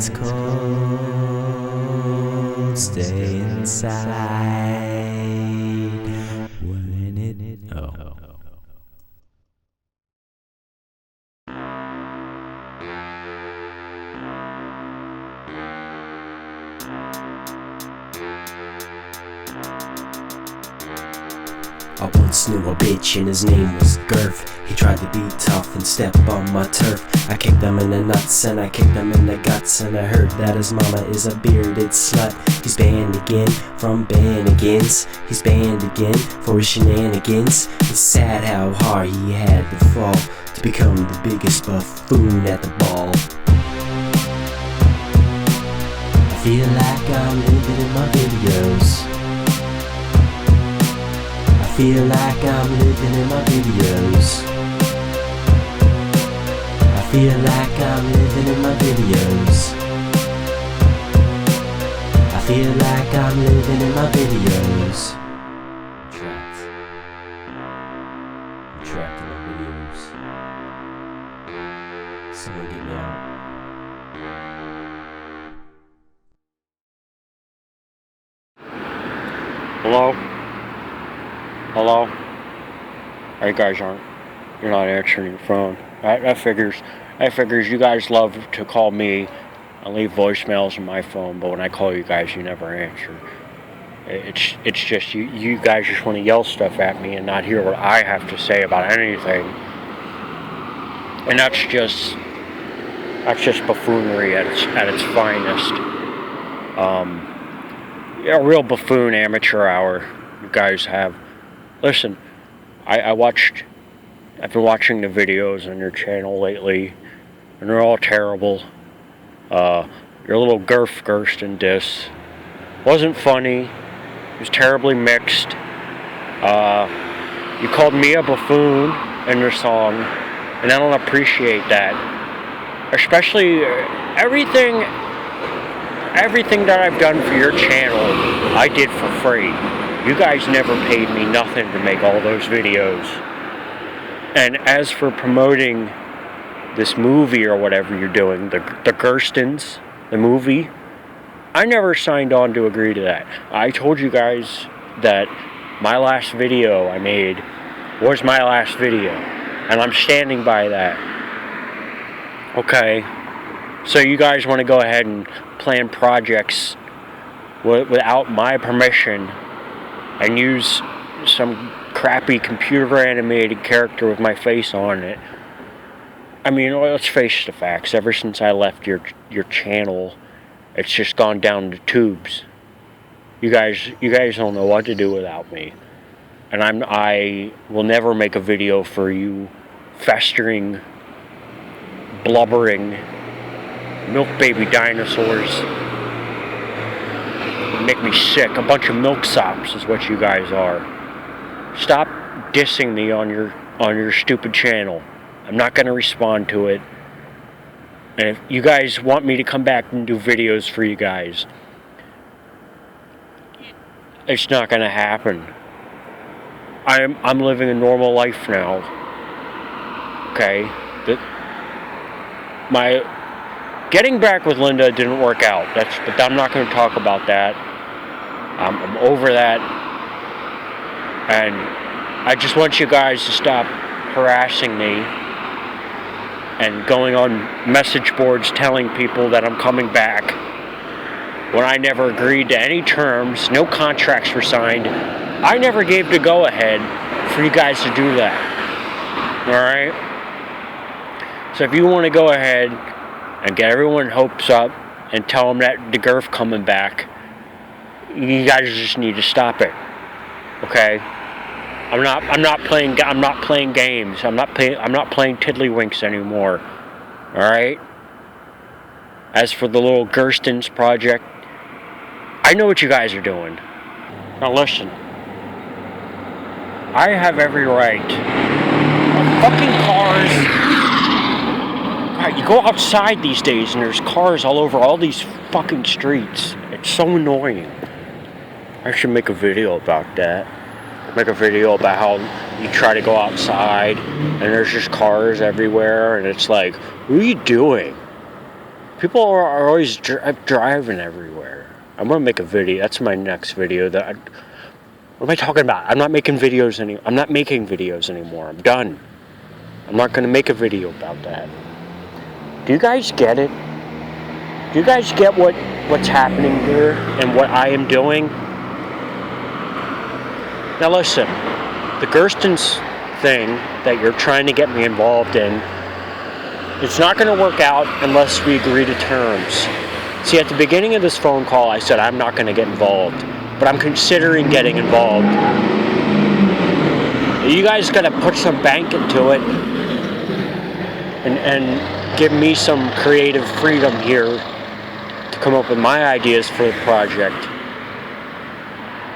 it's cold, stay inside. When it I once knew a bitch and his name was Gurf. He tried to be tough and step on my turf. I kicked him in the nuts and I kicked him in the guts, and I heard that his mama is a bearded slut. He's banned again from Bannigan's. He's banned again for his shenanigans. It's sad how hard he had to fall to become the biggest buffoon at the ball. I feel like I'm living in my videos. I feel like I'm living in my videos. I feel like I'm living in my videos. I feel like I'm living in my videos. I'm trapped in my videos. Someone get me out. Hello? Hello? You guys you're not answering your phone. That figures you guys love to call me and leave voicemails on my phone, but when I call you guys, you never answer. It's just you guys just want to yell stuff at me and not hear what I have to say about anything. And that's just buffoonery at its finest. A real buffoon amateur hour you guys have. Listen, I've been watching the videos on your channel lately, and they're all terrible. Your little Gurf Gurston diss wasn't funny. It was terribly mixed. You called me a buffoon in your song, and I don't appreciate that. Especially everything that I've done for your channel, I did for free. You guys never paid me nothing to make all those videos. And as for promoting this movie or whatever you're doing, the Gurstons, the movie, I never signed on to agree to that. I told you guys that my last video I made was my last video, and I'm standing by that. Okay, so you guys want to go ahead and plan projects without my permission and use some crappy computer animated character with my face on it. I mean, let's face the facts. Ever since I left your channel, it's just gone down the tubes. You guys don't know what to do without me. And I will never make a video for you festering, blubbering milk baby dinosaurs. You make me sick. A bunch of milksops is what you guys are. Stop dissing me on your stupid channel. I'm not going to respond to it. And if you guys want me to come back and do videos for you guys, it's not going to happen. I'm living a normal life now. Okay? My getting back with Linda didn't work out. But I'm not going to talk about that. I'm over that. And I just want you guys to stop harassing me and going on message boards telling people that I'm coming back when I never agreed to any terms. No contracts were signed. I never gave the go-ahead for you guys to do that. Alright? So if you want to go ahead and get everyone's hopes up and tell them that the Gurf coming back, you guys just need to stop it. Okay? I'm not playing games. I'm not playing tiddlywinks anymore. All right? As for the little Gurstons project, I know what you guys are doing. Now listen. I have every right. Fucking cars. God, you go outside these days and there's cars all over all these fucking streets. It's so annoying. I should make a video about that. Make a video about how you try to go outside and there's just cars everywhere, and it's like, what are you doing? People are always driving everywhere. I'm gonna make a video. That's my next video. What am I talking about? I'm not making videos anymore. I'm done. I'm not gonna make a video about that. Do you guys get it? Do you guys get what's happening here and what I am doing? Now listen, the Gurston's thing that you're trying to get me involved in, it's not going to work out unless we agree to terms. See, at the beginning of this phone call, I said I'm not going to get involved, but I'm considering getting involved. You guys got to put some bank into it and give me some creative freedom here to come up with my ideas for the project.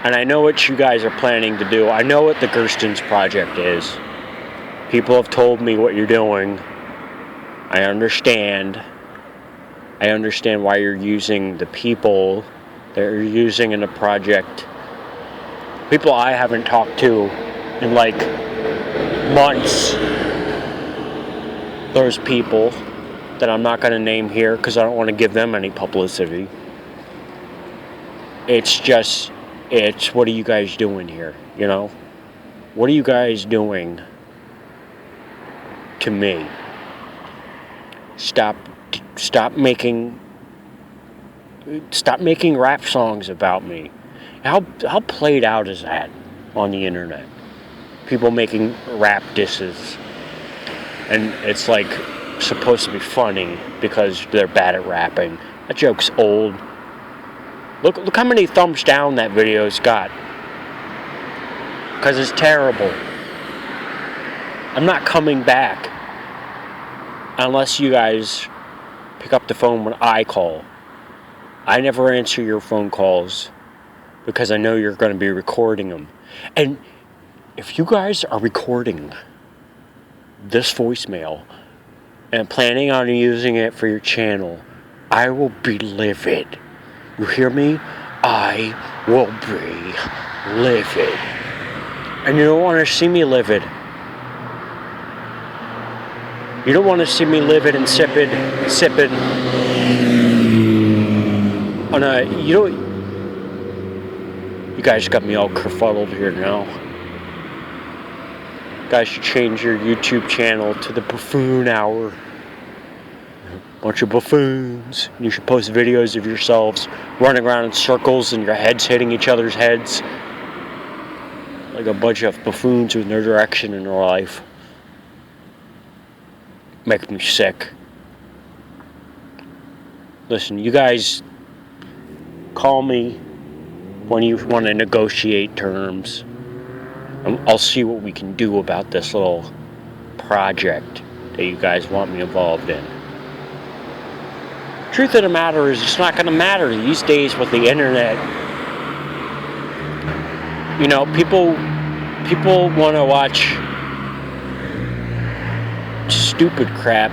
And I know what you guys are planning to do. I know what the Gurston's project is. People have told me what you're doing. I understand. I understand why you're using the people that you're using in the project. People I haven't talked to in like months. Those people that I'm not going to name here because I don't want to give them any publicity. It's what are you guys doing here, you know? What are you guys doing to me? Stop making rap songs about me. How played out is that on the internet? People making rap disses. And it's like supposed to be funny because they're bad at rapping. That joke's old. Look how many thumbs down that video's got. Because it's terrible. I'm not coming back unless you guys pick up the phone when I call. I never answer your phone calls because I know you're going to be recording them. And if you guys are recording this voicemail and planning on using it for your channel, I will be livid. You hear me? I will be livid. And you don't want to see me livid. You don't want to see me livid and sipping on a, you guys got me all kerfuddled here now. You guys should change your YouTube channel to the Buffoon Hour. Bunch of buffoons. You should post videos of yourselves running around in circles and your heads hitting each other's heads. Like a bunch of buffoons with no direction in their life. Make me sick. Listen, you guys call me when you want to negotiate terms. I'll see what we can do about this little project that you guys want me involved in. Truth of the matter is, it's not going to matter these days with the internet. You know, people want to watch stupid crap.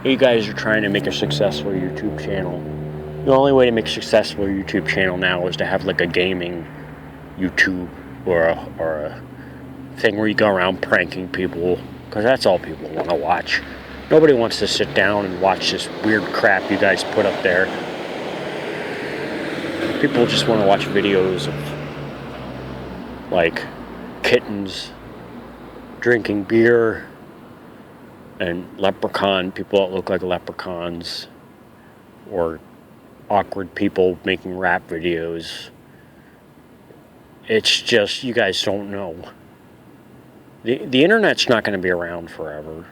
You guys are trying to make a successful YouTube channel. The only way to make a successful YouTube channel now is to have like a gaming YouTube or a thing where you go around pranking people, because that's all people want to watch. Nobody wants to sit down and watch this weird crap you guys put up there. People just want to watch videos of like kittens drinking beer and people that look like leprechauns, or awkward people making rap videos. It's just, you guys don't know. The internet's not going to be around forever.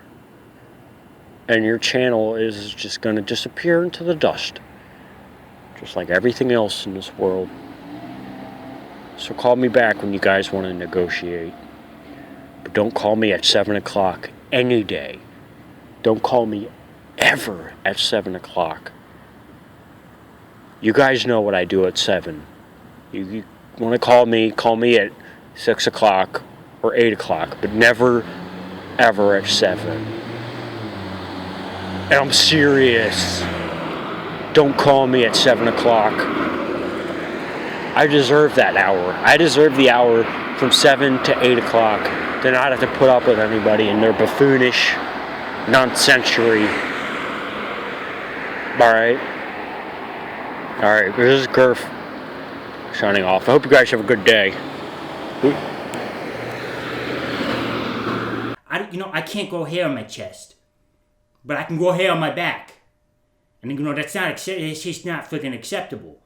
And your channel is just going to disappear into the dust. Just like everything else in this world. So call me back when you guys want to negotiate. But don't call me at 7 o'clock any day. Don't call me ever at 7 o'clock. You guys know what I do at 7. You want to call me at 6 o'clock or 8 o'clock, but never, ever at 7. And I'm serious. Don't call me at 7 o'clock. I deserve that hour. I deserve the hour from 7 to 8 o'clock to not have to put up with anybody and their buffoonish nonsensory. Alright. Alright, this is Gurf signing off. I hope you guys have a good day. I can't grow hair on my chest, but I can grow hair on my back. And it's just not freaking acceptable.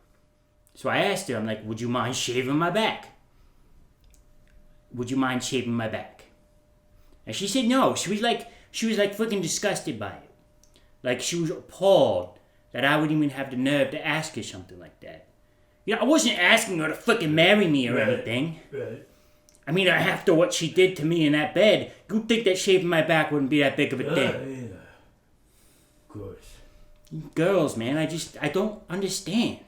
So I asked her, I'm like, would you mind shaving my back? Would you mind shaving my back? And she said no. She was like freaking disgusted by it. Like, she was appalled that I would even have the nerve to ask her something like that. I wasn't asking her to freaking marry me or anything. Right. I mean, after what she did to me in that bed, you'd think that shaving my back wouldn't be that big of a thing. Yeah. Of course. Girls, man, I don't understand.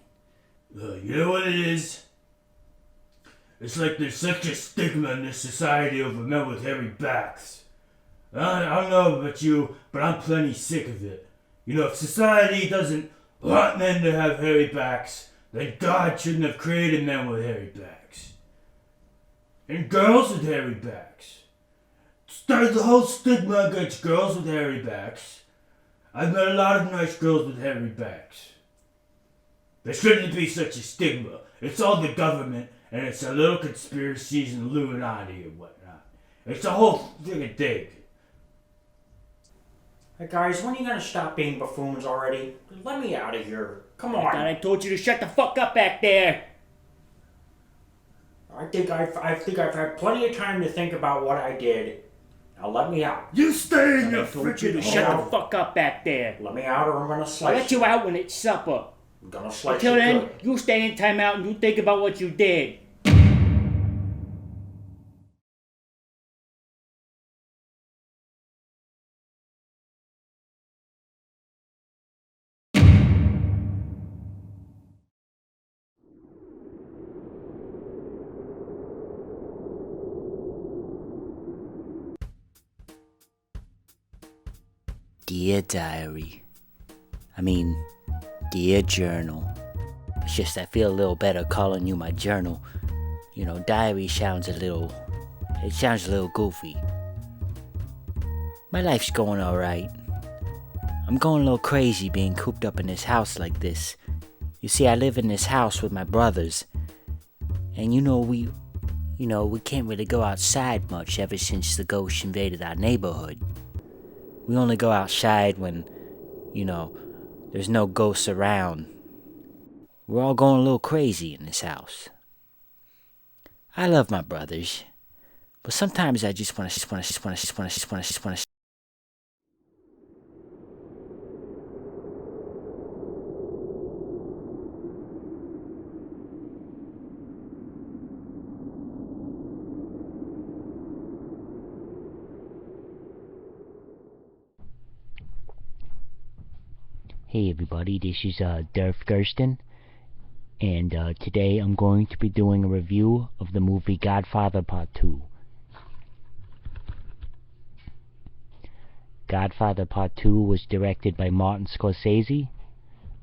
You know what it is? It's like there's such a stigma in this society over men with hairy backs. I don't know about you, but I'm plenty sick of it. If society doesn't want men to have hairy backs, then God shouldn't have created men with hairy backs. And girls with hairy backs. Started the whole stigma against girls with hairy backs. I've met a lot of nice girls with hairy backs. There shouldn't be such a stigma. It's all the government, and it's a little conspiracies and Illuminati and whatnot. It's a whole friggin' thing. Hey guys, when are you gonna stop being buffoons already? Let me out of here. Come on. I told you to shut the fuck up back there. I think I've had plenty of time to think about what I did. Now let me out. You stay in your I told you to freaking shut hole. the fuck up back there. Let me out or I'm gonna slice I'll let you out when it's supper. I'm gonna slice Until you then, good. you stay in timeout and you think about what you did. Dear Diary. Dear Journal. It's just I feel a little better calling you my journal. Diary sounds a little goofy. My life's going alright. I'm going a little crazy being cooped up in this house like this. You see, I live in this house with my brothers. And we can't really go outside much ever since the ghost invaded our neighborhood. We only go outside when, there's no ghosts around. We're all going a little crazy in this house. I love my brothers, but sometimes I just want to. Hey everybody, this is Gurf Gurston, and today I'm going to be doing a review of the movie Godfather Part 2. Godfather Part 2 was directed by Martin Scorsese.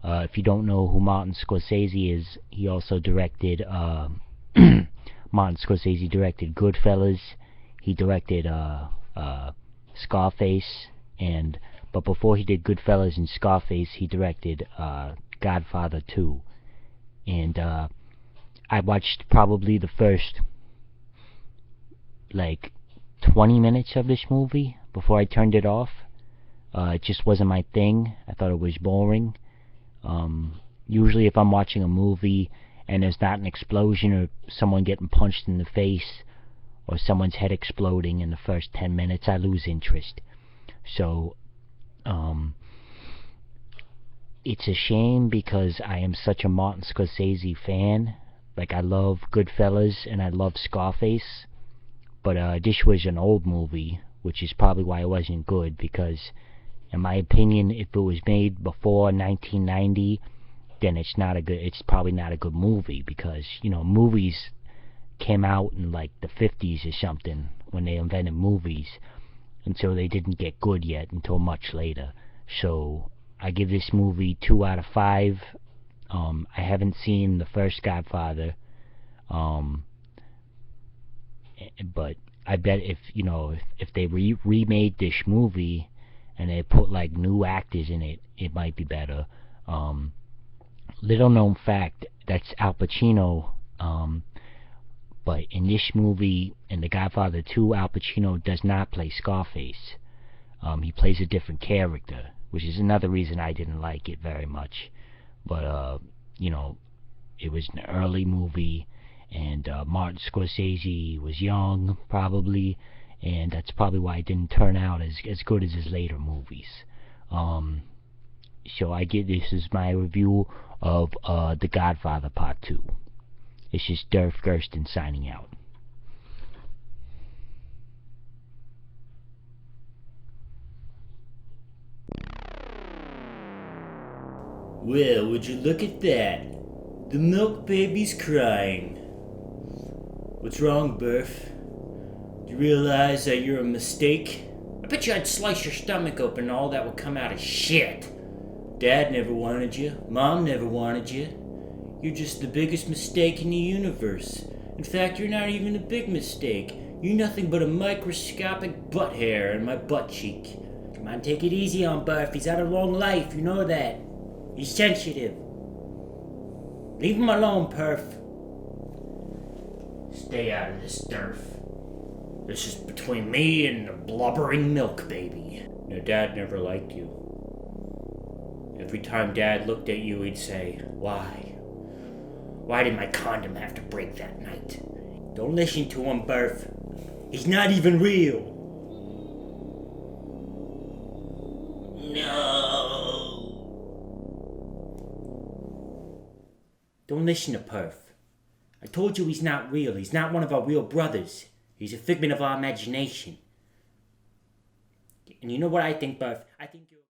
If you don't know who Martin Scorsese is, he also directed, Martin Scorsese directed Goodfellas, he directed Scarface, but before he did Goodfellas and Scarface, he directed Godfather 2. And I watched probably the first 20 minutes of this movie before I turned it off. It just wasn't my thing. I thought it was boring. Usually if I'm watching a movie and there's not an explosion or someone getting punched in the face or someone's head exploding in the first 10 minutes, I lose interest. So it's a shame because I am such a Martin Scorsese fan. I love Goodfellas and I love Scarface, but this was an old movie, which is probably why it wasn't good, because in my opinion, if it was made before 1990, then it's probably not a good movie, because movies came out in the 50s or something when they invented movies, and so they didn't get good yet until much later. So I give this movie 2 out of 5. I haven't seen the first Godfather, but I bet if they remade this movie and they put like new actors in it, it might be better. Little known fact, that's Al Pacino, but in this movie, in The Godfather 2, Al Pacino does not play Scarface. He plays a different character, which is another reason I didn't like it very much. But, you know, it was an early movie, and Martin Scorsese was young, probably, and that's probably why it didn't turn out as good as his later movies. So this is my review of The Godfather Part 2. It's just Gurf Gurston signing out. Well, would you look at that? The milk baby's crying. What's wrong, Burf? Do you realize that you're a mistake? I bet you I'd slice your stomach open and all that would come out as shit. Dad never wanted you. Mom never wanted you. You're just the biggest mistake in the universe. In fact, you're not even a big mistake. You're nothing but a microscopic butt hair in my butt cheek. Come on, take it easy on Burf. He's had a long life, you know that. He's sensitive. Leave him alone, Perf. Stay out of this, Durf. This is between me and the blubbering milk baby. No, Dad never liked you. Every time Dad looked at you, he'd say, "Why? Why did my condom have to break that night?" Don't listen to him, Burf. He's not even real. No. Don't listen to Perf. I told you he's not real. He's not one of our real brothers. He's a figment of our imagination. And you know what I think, Perf? I think you're...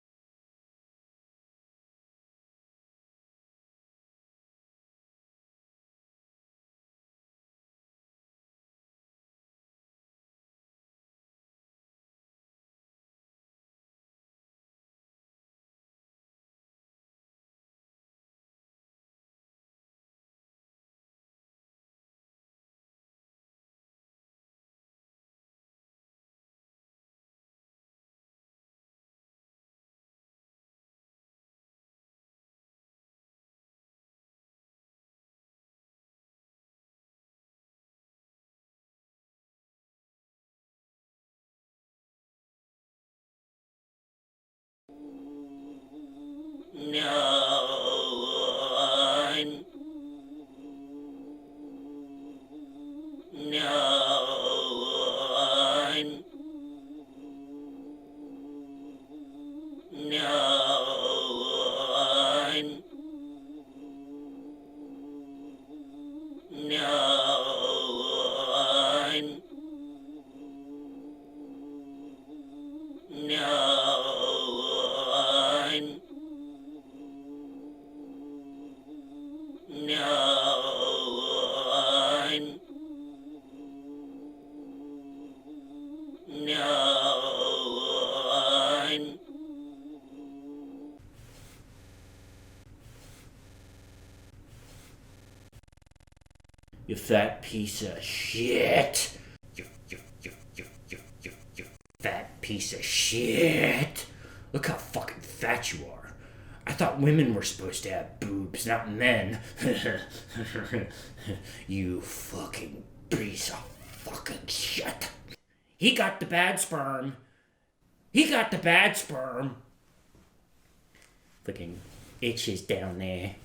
You fat piece of shit. You fat piece of shit. Look how fucking fat you are. I thought women were supposed to have boobs, not men. You fucking piece of fucking shit. He got the bad sperm. Fucking itches down there.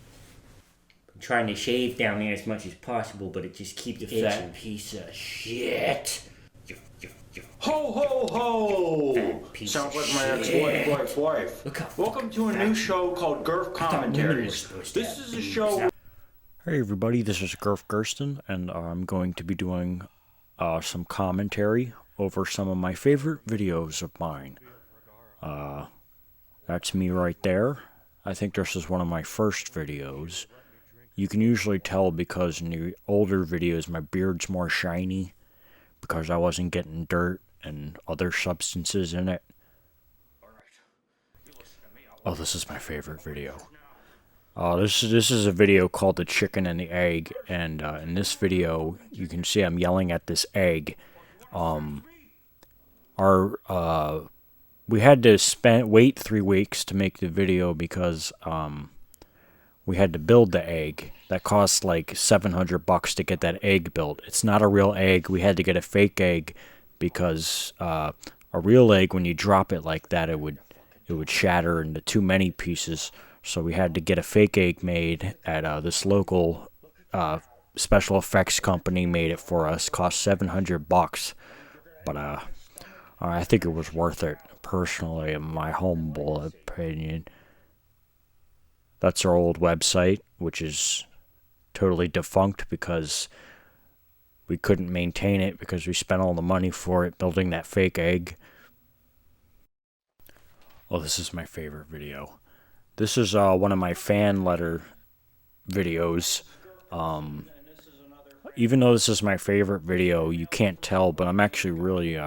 I'm trying to shave down there as much as possible, but it just keeps itching. Fat piece of shit. Ho, ho, ho! Sounds like my ex-wife. Welcome to a new show called Gurf Commentaries. This is a show... Hey everybody, this is Gurf Gurston, and I'm going to be doing some commentary over some of my favorite videos of mine. That's me right there. I think this is one of my first videos. You can usually tell because in the older videos my beard's more shiny, because I wasn't getting dirt and other substances in it. Oh, this is my favorite video. This is a video called The Chicken and the Egg, and in this video you can see I'm yelling at this egg. Our we had to wait 3 weeks to make the video because we had to build the egg. That cost like $700 to get that egg built. It's not a real egg. We had to get a fake egg because a real egg, when you drop it like that, it would shatter into too many pieces. So we had to get a fake egg made at this local special effects company. Made it for us. Cost $700, but I think it was worth it. Personally, in my humble opinion. That's our old website, which is totally defunct because we couldn't maintain it because we spent all the money for it building that fake egg. Oh, this is my favorite video. This is one of my fan letter videos. Even though this is my favorite video, you can't tell, but I'm actually really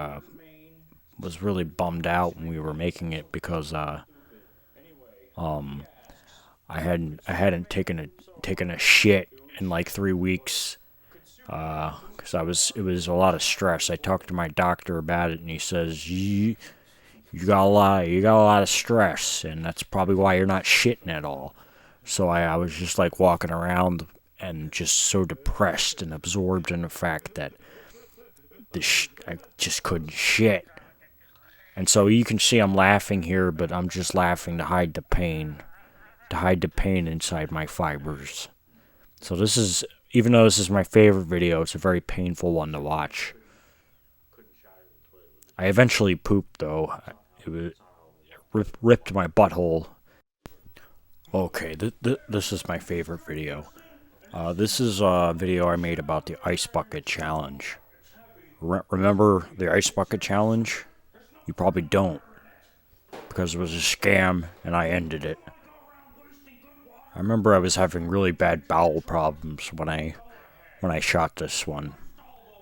was really bummed out when we were making it because I hadn't taken a shit in like 3 weeks because it was a lot of stress. I talked to my doctor about it, and he says you got a lot of stress, and that's probably why you're not shitting at all. So I was just like walking around and just so depressed and absorbed in the fact that I just couldn't shit. And so you can see I'm laughing here, but I'm just laughing to hide the pain. To hide the pain inside my fibers. So this is, even though this is my favorite video, it's a very painful one to watch. I eventually pooped though. It ripped my butthole. Okay, this is my favorite video. This is a video I made about the ice bucket challenge. Remember the ice bucket challenge? You probably don't, because it was a scam and I ended it. I remember I was having really bad bowel problems when I shot this one.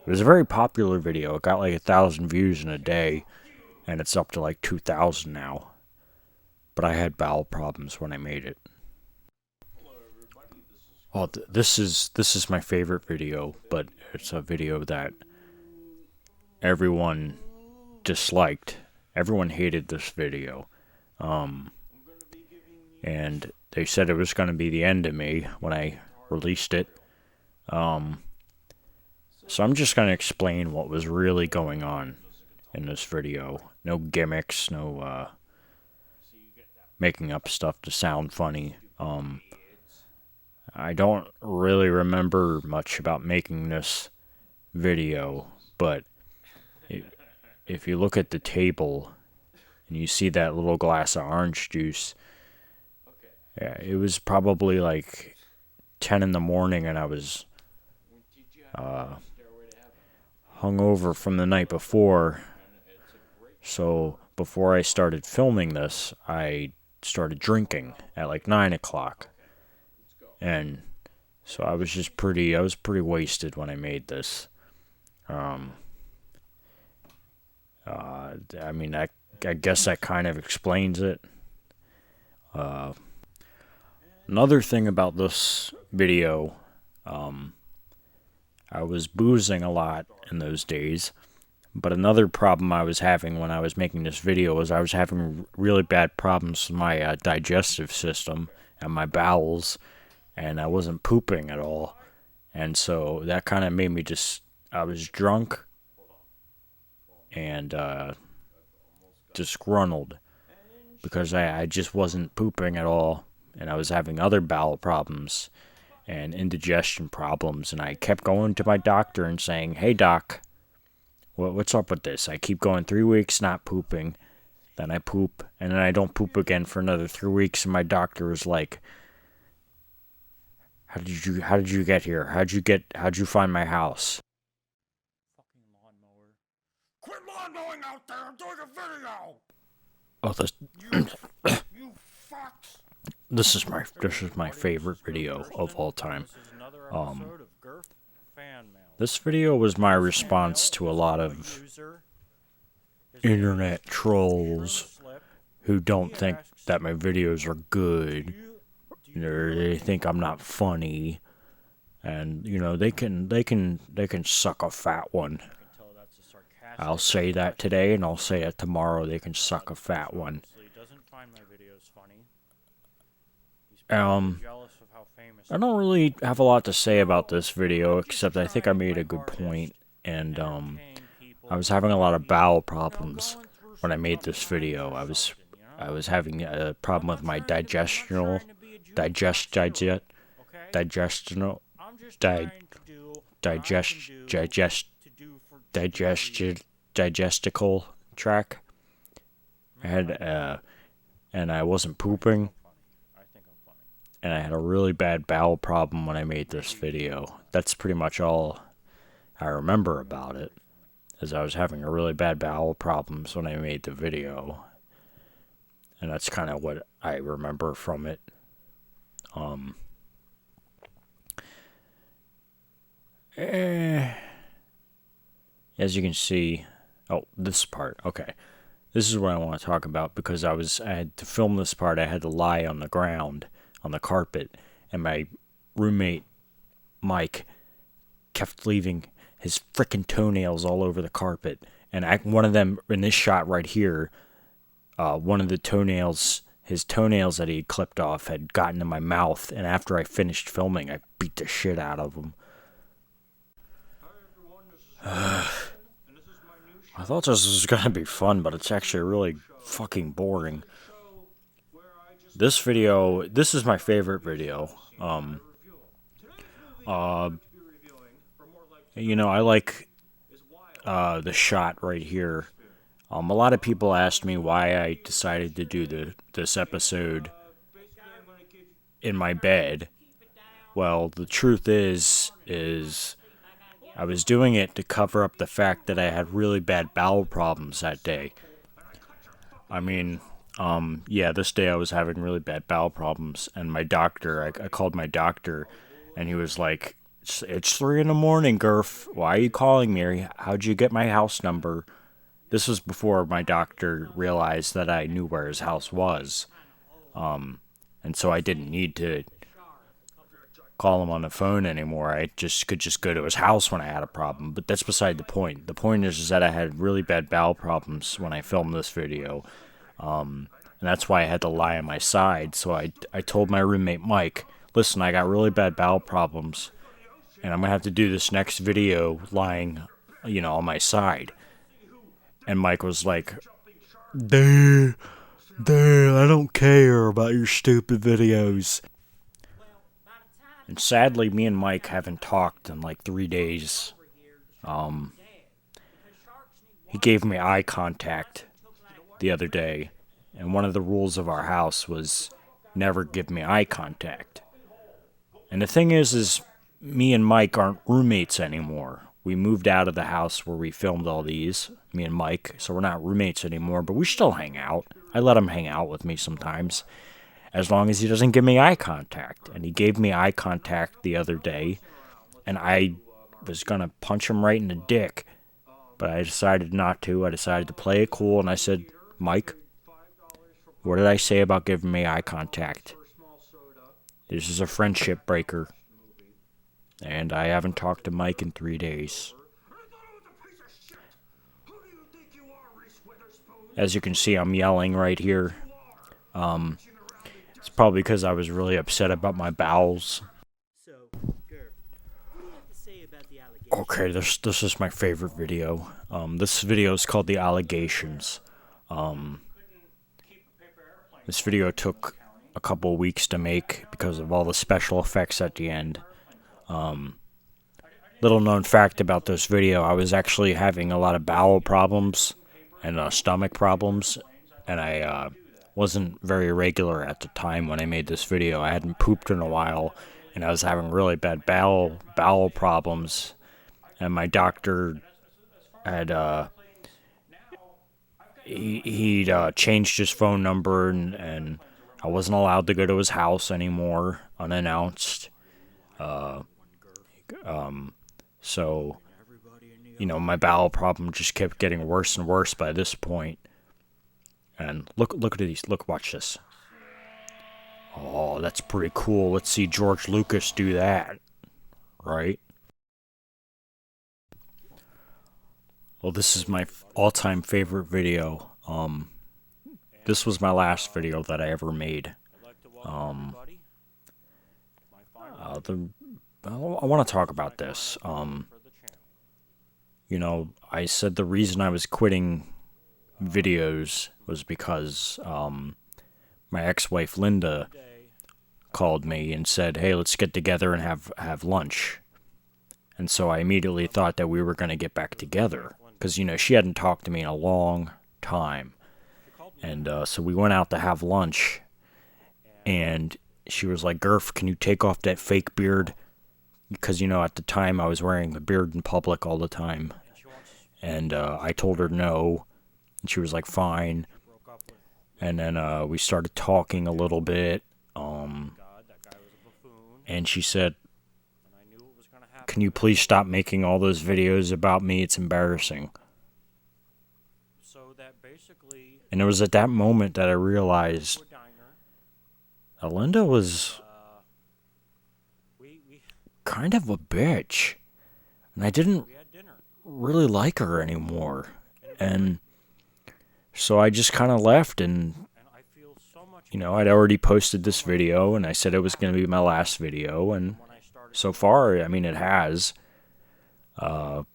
It was a very popular video. It got like 1,000 views in a day, and it's up to like 2,000 now. But I had bowel problems when I made it. Oh, this is my favorite video, but it's a video that everyone disliked. Everyone hated this video. And they said it was going to be the end of me when I released it. So I'm just going to explain what was really going on in this video. No gimmicks, no making up stuff to sound funny. I don't really remember much about making this video, but if you look at the table and you see that little glass of orange juice, yeah, it was probably like 10 in the morning, and I was hungover from the night before. So before I started filming this, I started drinking at like 9 o'clock. And so I was pretty wasted when I made this. I mean, I guess that kind of explains it. Another thing about this video, I was boozing a lot in those days, but another problem I was having when I was making this video was I was having really bad problems with my digestive system and my bowels, and I wasn't pooping at all, and so that kind of made me I was drunk and disgruntled because I just wasn't pooping at all. And I was having other bowel problems and indigestion problems, and I kept going to my doctor and saying, "Hey doc, what's up with this? I keep going 3 weeks not pooping, then I poop, and then I don't poop again for another 3 weeks." And my doctor was like, How did you get here? How'd you find my house?" Fucking lawnmower. Quit lawnmowing out there, I'm doing a video! Oh, you fucks! This is my favorite video of all time. This video was my response to a lot of internet trolls who don't think that my videos are good. They think I'm not funny, and you know they can suck a fat one. I'll say that today, and I'll say it tomorrow. They can suck a fat one. I don't really have a lot to say about this video, except I think I made a good point, and I was having a lot of bowel problems when I made this video. I was having a problem with my digestional digestical tract. I had and I wasn't pooping, and I had a really bad bowel problem when I made this video. That's pretty much all I remember about it, as I was having a really bad bowel problems when I made the video, and that's kind of what I remember from it. As you can see, this part, okay. This is what I want to talk about, because I had to film this part. I had to lie on the ground, on the carpet, and my roommate, Mike, kept leaving his frickin' toenails all over the carpet. And one of them, in this shot right here, one of the toenails, his toenails that he had clipped off, had gotten in my mouth, and after I finished filming, I beat the shit out of him. I thought this was gonna be fun, but it's actually really fucking boring. This video, this is my favorite video. You know, I like the shot right here. A lot of people asked me why I decided to do this episode in my bed. Well, the truth is I was doing it to cover up the fact that I had really bad bowel problems that day. I mean, yeah, this day I was having really bad bowel problems, and my doctor, I called my doctor, and he was like, it's 3 in the morning, Gurf. Why are you calling me? How'd you get my house number? This was before my doctor realized that I knew where his house was. And so I didn't need to call him on the phone anymore. I could just go to his house when I had a problem. But that's beside the point. The point is that I had really bad bowel problems when I filmed this video. And that's why I had to lie on my side. So I told my roommate Mike, listen, I got really bad bowel problems, and I'm going to have to do this next video lying, on my side. And Mike was like, Dude, I don't care about your stupid videos. And sadly, me and Mike haven't talked in like 3 days. He gave me eye contact the other day, and one of the rules of our house was never give me eye contact. And the thing is me and Mike aren't roommates anymore. We moved out of the house where we filmed all these, me and Mike, so we're not roommates anymore, but we still hang out. I let him hang out with me sometimes, as long as he doesn't give me eye contact. And he gave me eye contact the other day, and I was going to punch him right in the dick, but I decided not to. I decided to play it cool, and I said, Mike, what did I say about giving me eye contact? This is a friendship breaker. And I haven't talked to Mike in 3 days. As you can see, I'm yelling right here. It's probably because I was really upset about my bowels. Okay, this is my favorite video. This video is called The Allegations. This video took a couple weeks to make because of all the special effects at the end. Little known fact about this video, I was actually having a lot of bowel problems and stomach problems, and I wasn't very regular at the time when I made this video. I hadn't pooped in a while, and I was having really bad bowel problems, and my doctor had he'd changed his phone number, and I wasn't allowed to go to his house anymore unannounced. So, my bowel problem just kept getting worse and worse by this point. And look at these. Watch this. Oh, that's pretty cool. Let's see George Lucas do that. Right? Well, this is my all-time favorite video. This was my last video that I ever made. I want to talk about this. You know, I said the reason I was quitting videos was because my ex-wife Linda called me and said, "Hey, let's get together and have lunch." And so I immediately thought that we were going to get back together because, you know, she hadn't talked to me in a long time. And so we went out to have lunch, and she was like, "Gurf, can you take off that fake beard?" Because, you know, at the time I was wearing a beard in public all the time. And I told her no, and she was like, "Fine." And then we started talking a little bit, and she said, "Can you please stop making all those videos about me? It's embarrassing." And it was at that moment that I realized Linda was kind of a bitch. And I didn't really like her anymore. And so I just kind of left, and, you know, I'd already posted this video, and I said it was going to be my last video, and so far, I mean, it has. And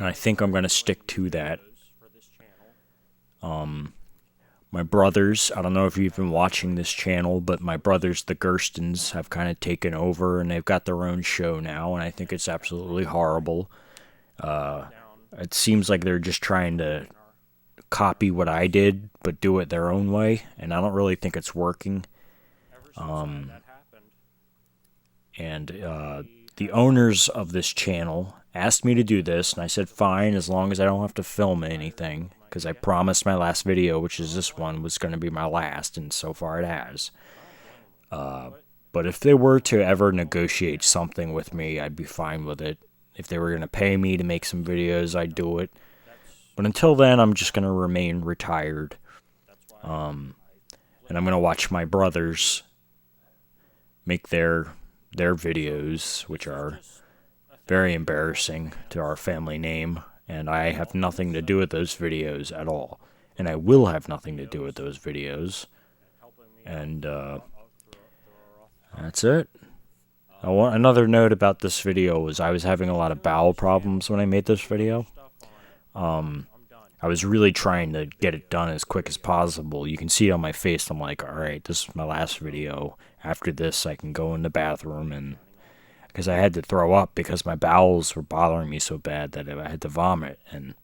I think I'm going to stick to that. My brothers, I don't know if you've been watching this channel, but my brothers, the Gurstons, have kind of taken over, and they've got their own show now, and I think it's absolutely horrible. It seems like they're just trying to copy what I did, but do it their own way, and I don't really think it's working. The owners of this channel asked me to do this, and I said fine, as long as I don't have to film anything, because I promised my last video, which is this one, was going to be my last, and so far it has. But if they were to ever negotiate something with me, I'd be fine with it. If they were going to pay me to make some videos, I'd do it. But until then, I'm just going to remain retired. And I'm going to watch my brothers make their videos, which are very embarrassing to our family name, and I have nothing to do with those videos at all, and I will have nothing to do with those videos, and that's it. Another note about this video was I was having a lot of bowel problems when I made this video. I was really trying to get it done as quick as possible. You can see it on my face. I'm like, alright, this is my last video. After this, I can go in the bathroom, and because I had to throw up because my bowels were bothering me so bad that I had to vomit. And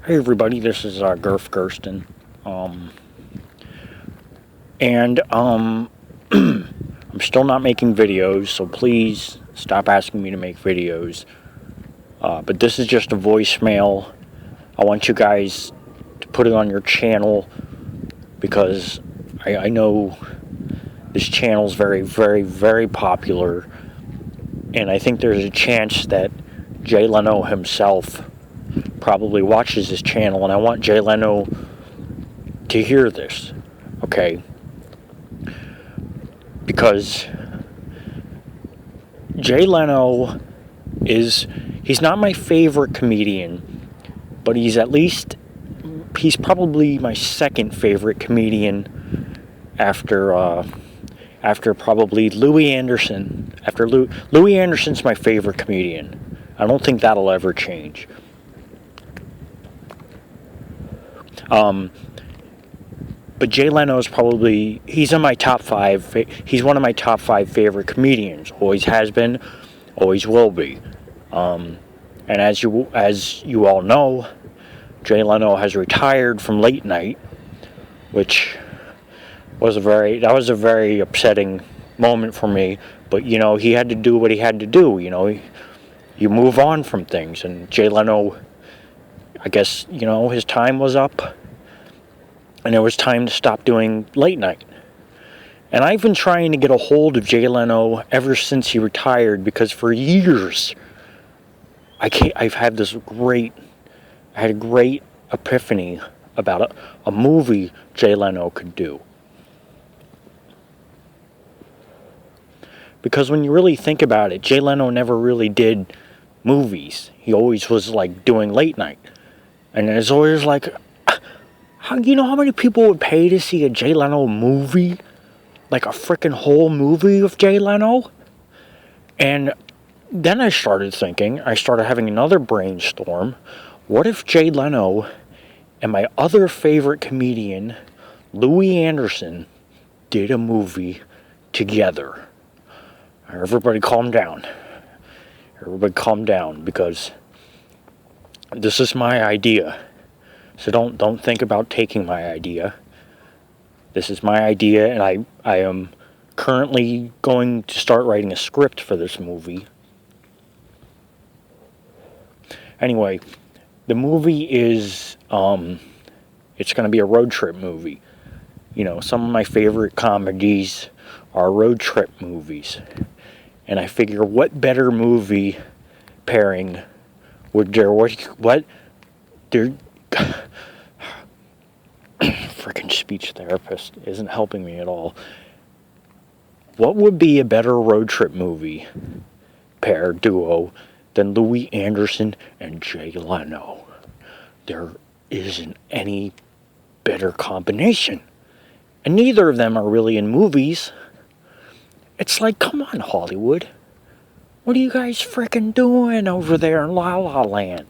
hey everybody, this is Gurf Gurston. I'm still not making videos, so please stop asking me to make videos. But this is just a voicemail. I want you guys to put it on your channel, because I know this channel's very, very, very popular, and I think there's a chance that Jay Leno himself probably watches this channel, and I want Jay Leno to hear this, okay? Because Jay Leno he's not my favorite comedian, but he's probably my second favorite comedian after probably Louis Anderson. Louis Anderson's my favorite comedian. I don't think that'll ever change. But Jay Leno is he's in my top 5. He's one of my top 5 favorite comedians. Always has been, always will be. And as you all know, Jay Leno has retired from late night, which was a very upsetting moment for me. But, you know, he had to do what he had to do. You know, you move on from things, and Jay Leno, I guess, you know, his time was up, and it was time to stop doing late night. And I've been trying to get a hold of Jay Leno ever since he retired, because for years I had a great epiphany about a movie Jay Leno could do. Because when you really think about it, Jay Leno never really did movies. He always was like doing late night. And it's always like, you know how many people would pay to see a Jay Leno movie? Like a freaking whole movie of Jay Leno? And then I started having another brainstorm. What if Jay Leno and my other favorite comedian, Louis Anderson, did a movie together? Everybody calm down. Everybody calm down, because this is my idea. So don't think about taking my idea. This is my idea, and I am currently going to start writing a script for this movie. Anyway, the movie is, it's going to be a road trip movie. You know, some of my favorite comedies are road trip movies. And I figure, what better movie pairing would there, freaking speech therapist isn't helping me at all. What would be a better road trip movie pair duo than Louis Anderson and Jay Leno? There isn't any better combination. And neither of them are really in movies. It's like, come on, Hollywood. What are you guys frickin' doing over there in La La Land?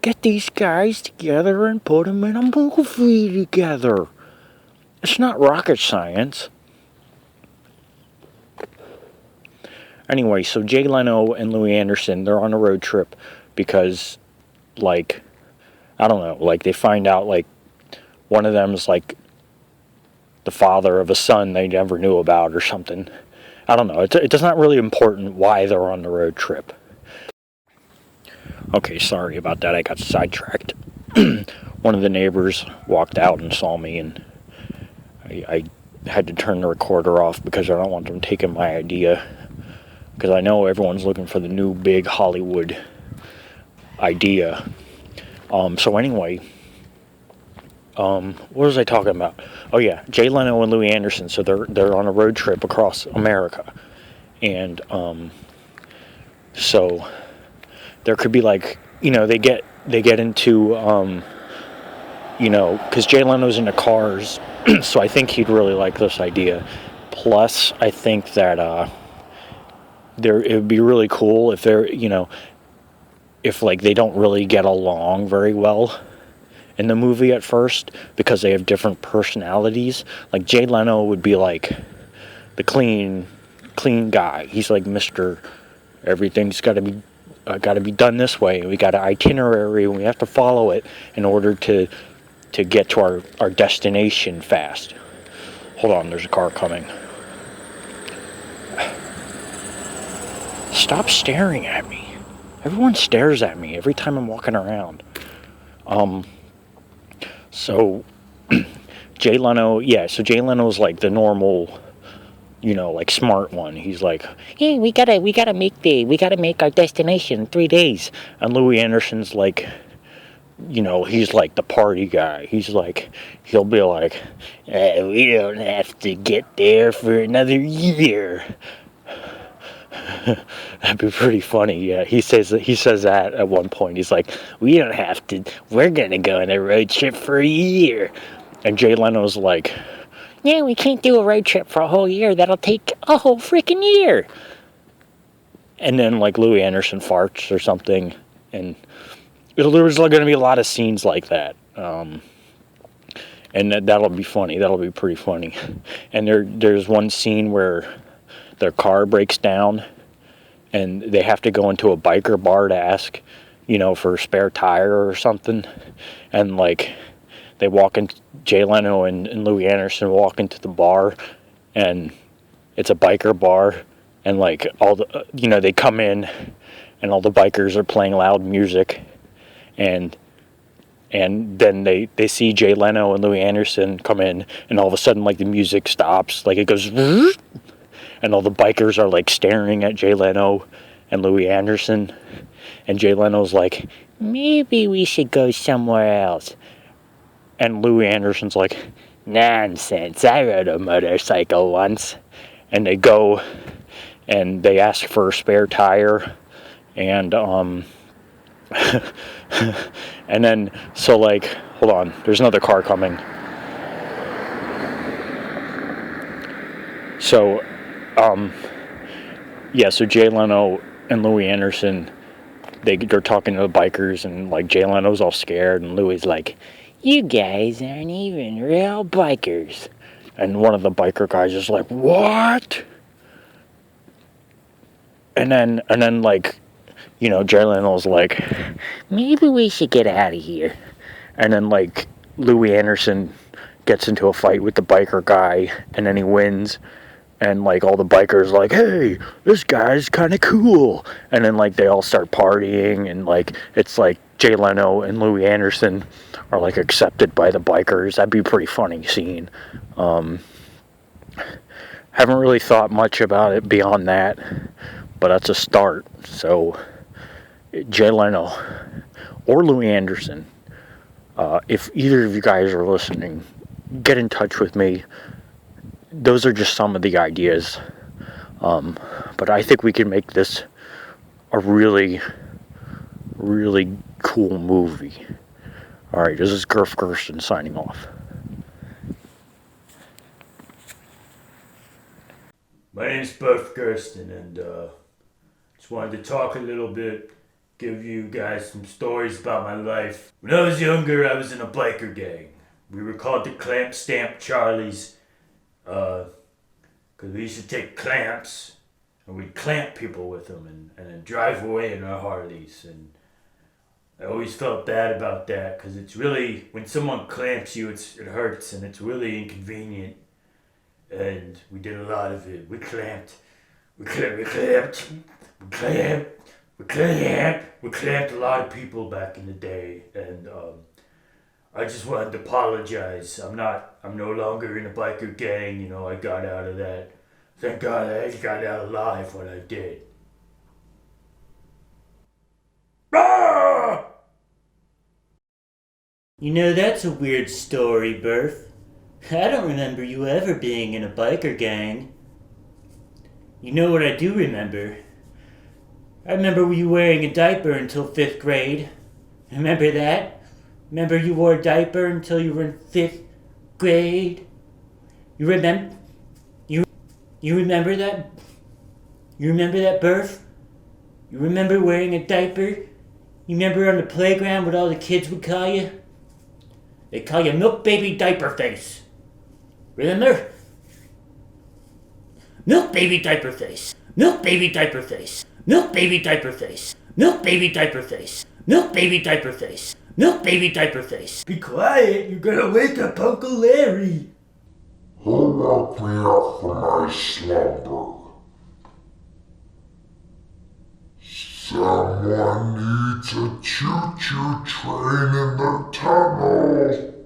Get these guys together and put them in a movie together. It's not rocket science. Anyway, so Jay Leno and Louis Anderson, they're on a road trip because, like, I don't know, like, they find out, like, one of them's, like, the father of a son they never knew about or something. I don't know. It's not really important why they're on the road trip. Okay, sorry about that. I got sidetracked. One of the neighbors walked out and saw me, and I had to turn the recorder off because I don't want them taking my idea. Because I know everyone's looking for the new big Hollywood idea. So anyway, what was I talking about? Oh yeah, Jay Leno and Louis Anderson. So they're on a road trip across America, and so there could be, like, you know, they get into you know, because Jay Leno's into cars, so I think he'd really like this idea. Plus, I think that it would be really cool if they're, you know, if, like, they don't really get along very well in the movie at first because they have different personalities. Like, Jay Leno would be like the clean guy. He's like Mr. Everything's got to be done this way. We got an itinerary and we have to follow it in order to get to our destination fast. Hold on, there's a car coming. Stop staring at me. Everyone stares at me every time I'm walking around. So Jay Leno, so Jay Leno's like the normal, you know, like, smart one. He's like, hey, we gotta make our destination in 3 days. And Louis Anderson's like, you know, he's like the party guy. He's like, he'll be like, we don't have to get there for another year. That'd be pretty funny. Yeah, he says that at one point. He's like, we're gonna go on a road trip for a year. And Jay Leno's like, yeah, we can't do a road trip for a whole year. That'll take a whole freaking year. And then, like, Louis Anderson farts or something, and there's going to be a lot of scenes like that. And that'll be funny. That'll be pretty funny. And there's one scene where their car breaks down, and they have to go into a biker bar to ask, you know, for a spare tire or something. And, like, they walk in, Jay Leno and Louis Anderson walk into the bar, and it's a biker bar, and, like, all the, you know, they come in, and all the bikers are playing loud music, and then they see Jay Leno and Louis Anderson come in, and all of a sudden, like, the music stops, like, it goes, and all the bikers are, like, staring at Jay Leno and Louis Anderson, and Jay Leno's like, maybe we should go somewhere else. And Louis Anderson's like, nonsense, I rode a motorcycle once. And they go, and they ask for a spare tire, and and then so like, hold on, there's another car coming. So yeah, so Jay Leno and Louis Anderson, they're talking to the bikers, and like Jay Leno's all scared, and Louis like, "You guys aren't even real bikers." And one of the biker guys is like, "What?" And then like, you know, Jay Leno's like, "Maybe we should get out of here." And then like Louis Anderson gets into a fight with the biker guy, and then he wins. And like all the bikers like, "Hey, this guy's kind of cool." And then like they all start partying, and like it's like Jay Leno and Louis Anderson are like accepted by the bikers. That'd be a pretty funny scene. Haven't really thought much about it beyond that, but that's a start. So Jay Leno or Louis Anderson, if either of you guys are listening, get in touch with me. Those are just some of the ideas, but I think we can make this a really, really cool movie. Alright, this is Gurf Gurston signing off. My name's Gurf Gurston, and just wanted to talk a little bit, give you guys some stories about my life. When I was younger, I was in a biker gang. We were called the Clamp Stamp Charlies, because we used to take clamps and we'd clamp people with them and then drive away in our Harleys. And I always felt bad about that, because it's really, when someone clamps you, it hurts, and it's really inconvenient. And we did a lot of it. We clamped a lot of people back in the day. And I just wanted to apologize. I'm no longer in a biker gang, you know, I got out of that. Thank God I got out alive when I did. Ah! You know, that's a weird story, Berth. I don't remember you ever being in a biker gang. You know what I do remember? I remember you wearing a diaper until 5th grade. Remember that? Remember you wore a diaper until you were in 5th grade? You remember that? You remember that, Berth? You remember wearing a diaper? You remember on the playground what all the kids would call you? They call you Milk Baby Diaper Face. Remember? Milk Baby Diaper Face. Milk Baby Diaper Face. Milk Baby Diaper Face. Milk Baby Diaper Face. Milk Baby Diaper Face. Milk Baby Diaper Face. Be quiet, you're gonna wake up Uncle Larry. Who woke me up from my slumber? Someone needs a choo-choo train in the tunnel.